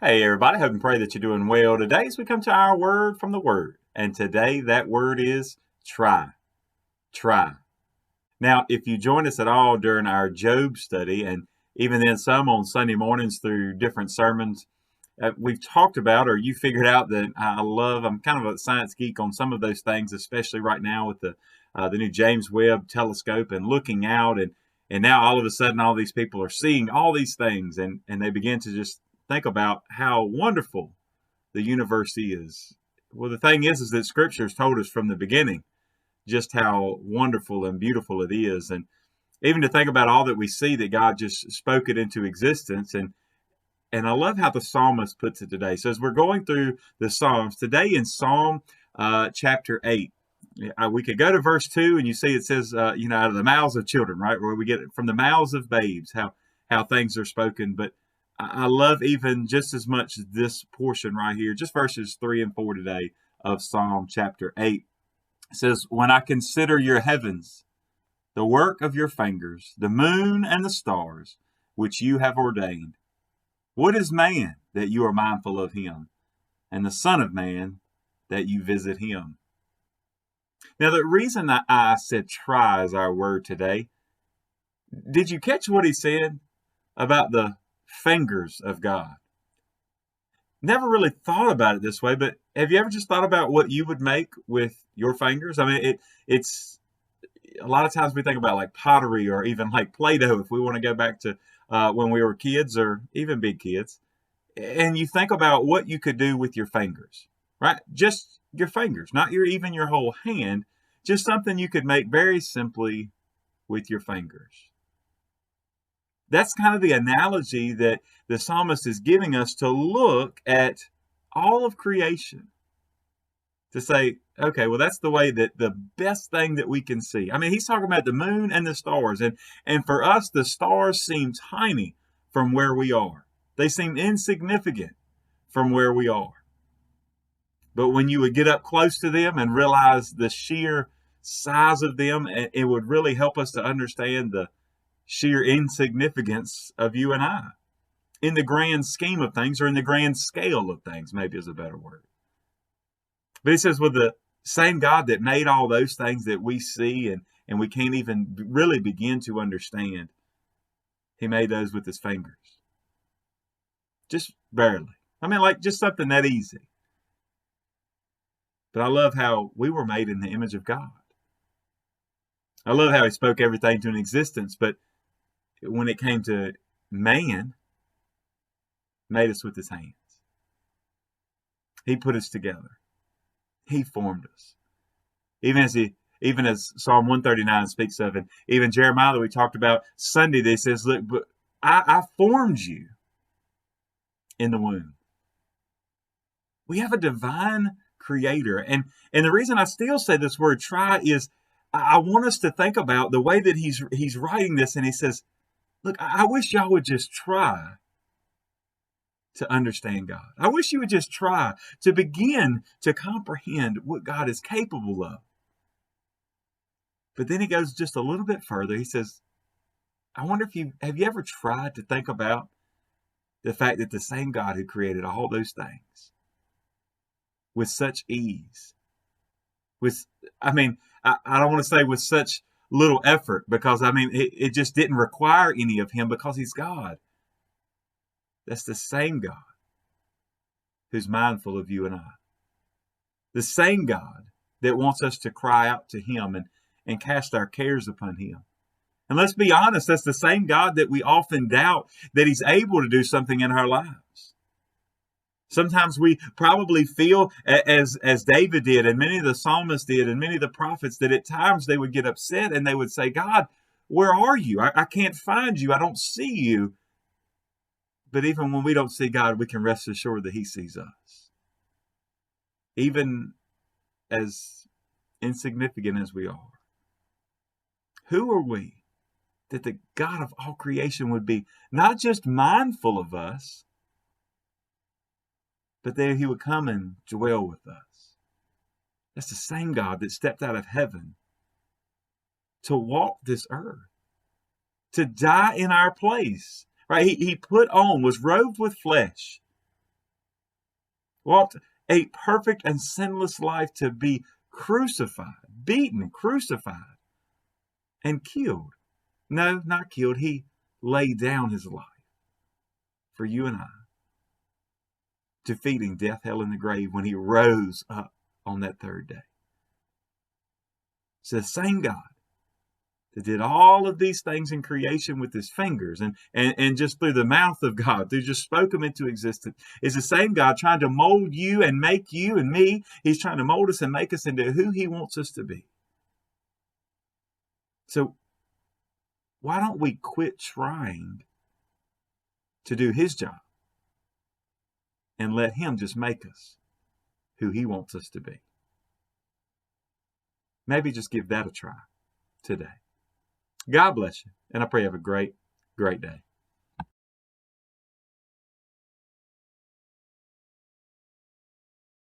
Hey everybody, hope and pray that you're doing well today as we come to our word from the Word. And today that word is try. Try. Now, if you join us at all during our Job study, and even then some on Sunday mornings through different sermons, we've talked about, or you figured out that I'm kind of a science geek on some of those things, especially right now with the new James Webb telescope and looking out. And now all of a sudden, all these people are seeing all these things, and they begin to just think about how wonderful the universe is. Well, the thing is that Scripture has told us from the beginning just how wonderful and beautiful it is, and even to think about all that we see that God just spoke it into existence. And I love how the psalmist puts it today. So as we're going through the Psalms today in Psalm chapter 8, we could go to verse 2, and you see it says, out of the mouths of children, right? Where we get it from the mouths of babes, how things are spoken. But I love even just as much this portion right here, just verses 3 and 4 today of Psalm chapter 8. It says, "When I consider your heavens, the work of your fingers, the moon and the stars, which you have ordained. What is man that you are mindful of him, and the Son of Man that you visit him?" Now, the reason that I said try as our word today, did you catch what he said about the fingers of God? Never really thought about it this way, but have you ever just thought about what you would make with your fingers? I mean, it's a lot of times we think about like pottery or even like Play-Doh if we want to go back to when we were kids or even big kids. And you think about what you could do with your fingers, right? Just your fingers, not even your whole hand, just something you could make very simply with your fingers. That's kind of the analogy that the psalmist is giving us to look at all of creation, to say, okay, well, that's the way that the best thing that we can see. I mean, he's talking about the moon and the stars, and for us, the stars seem tiny from where we are. They seem insignificant from where we are. But when you would get up close to them and realize the sheer size of them, it would really help us to understand the sheer insignificance of you and I in the grand scheme of things, or in the grand scale of things, maybe is a better word. But he says, with the same God that made all those things that we see and we can't even really begin to understand, he made those with his fingers. Just barely. I mean, like just something that easy. But I love how we were made in the image of God. I love how he spoke everything to an existence, but when it came to man, made us with his hands. He put us together. He formed us. Even as Psalm 139 speaks of, and even Jeremiah that we talked about Sunday, that says, look, but I formed you in the womb. We have a divine creator. And the reason I still say this word try is I want us to think about the way that he's writing this, and he says, look, I wish y'all would just try to understand God. I wish you would just try to begin to comprehend what God is capable of. But then he goes just a little bit further. He says, I wonder if you ever tried to think about the fact that the same God who created all those things with such ease, I don't want to say with such little effort, because it just didn't require any of him because he's God. That's the same God who's mindful of you and I. The same God that wants us to cry out to him and cast our cares upon him. And let's be honest, that's the same God that we often doubt that he's able to do something in our lives. Sometimes we probably feel, as David did, and many of the psalmists did, and many of the prophets, that at times they would get upset and they would say, God, where are you? I can't find you. I don't see you. But even when we don't see God, we can rest assured that he sees us. Even as insignificant as we are. Who are we that the God of all creation would be not just mindful of us, but that he would come and dwell with us? That's the same God that stepped out of heaven to walk this earth, to die in our place, right? He put on, was robed with flesh, walked a perfect and sinless life to be crucified, beaten, crucified, and killed. No, not killed. He laid down his life for you and I, defeating death, hell, and the grave when he rose up on that third day. It's the same God that did all of these things in creation with his fingers and just through the mouth of God, who just spoke them into existence, is the same God trying to mold you and make you and me. He's trying to mold us and make us into who he wants us to be. So why don't we quit trying to do his job and let him just make us who he wants us to be? Maybe just give that a try today. God bless you, and I pray you have a great, great day.